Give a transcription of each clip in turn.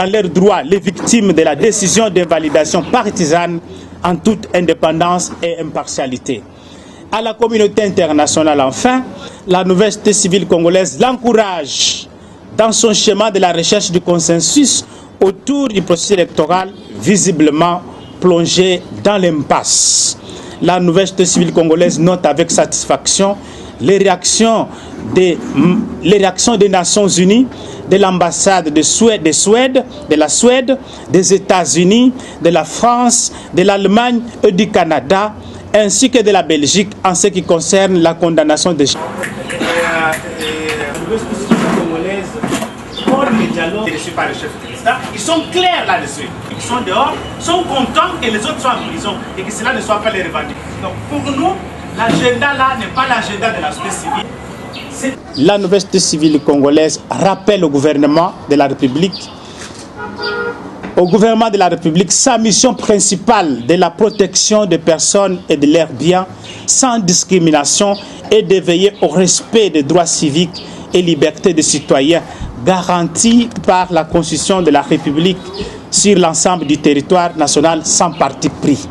dans leurs droits les victimes de la décision d'invalidation partisane en toute indépendance et impartialité. À la communauté internationale, enfin, la nouvelle société civile congolaise l'encourage dans son schéma de la recherche du consensus autour du processus électoral visiblement plongé dans l'impasse. La nouvelle société civile congolaise note avec satisfaction les réactions des Nations Unies, de l'ambassade de la Suède, des États-Unis, de la France, de l'Allemagne et du Canada, ainsi que de la Belgique en ce qui concerne la condamnation des ils sont clairs là-dessus. Ils sont dehors, sont contents que les autres soient en prison et que cela ne soit pas les revendications. Donc pour nous, l'agenda là n'est pas l'agenda de la société civile. La nouvelle société civile congolaise rappelle au gouvernement de la République sa mission principale de la protection des personnes et de leurs biens sans discrimination et de veiller au respect des droits civiques et libertés des citoyens garantis par la Constitution de la République sur l'ensemble du territoire national sans parti pris.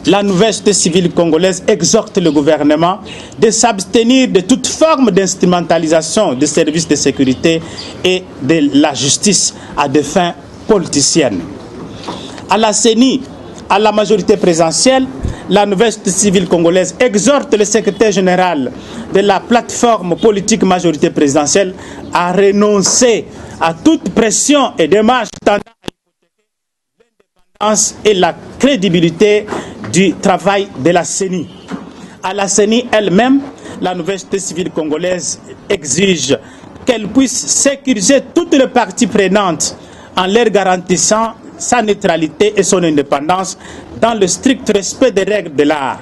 La nouvelle société civile congolaise exhorte le gouvernement de s'abstenir de toute forme d'instrumentalisation des services de sécurité et de la justice à des fins politiciennes. À la CENI, à la majorité présidentielle, la nouvelle société civile congolaise exhorte le secrétaire général de la plateforme politique majorité présidentielle à renoncer à toute pression et démarche tendant à hypothéquer l'indépendance et la crédibilité du travail de la CENI. À la CENI elle-même, la nouvelle société civile congolaise exige qu'elle puisse sécuriser toutes les parties prenantes en leur garantissant sa neutralité et son indépendance dans le strict respect des règles de l'art,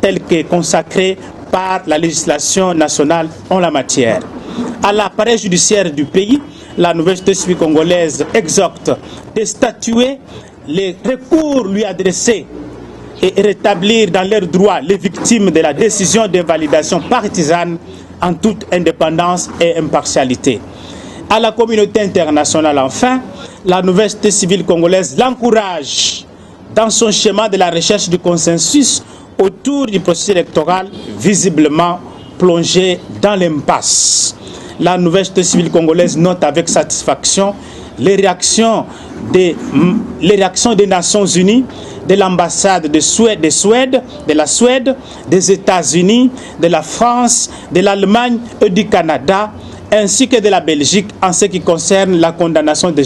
telles que consacrées par la législation nationale en la matière. À l'appareil judiciaire du pays, la nouvelle société civile congolaise exhorte de statuer les recours lui adressés et rétablir dans leurs droits les victimes de la décision d'invalidation partisane en toute indépendance et impartialité. À la communauté internationale, enfin, la nouvelle société civile congolaise l'encourage dans son schéma de la recherche du consensus autour du processus électoral visiblement plongé dans l'impasse. La nouvelle société civile congolaise note avec satisfaction les réactions des Nations Unies, de l'ambassade de la Suède, des États-Unis, de la France, de l'Allemagne et du Canada, ainsi que de la Belgique en ce qui concerne la condamnation des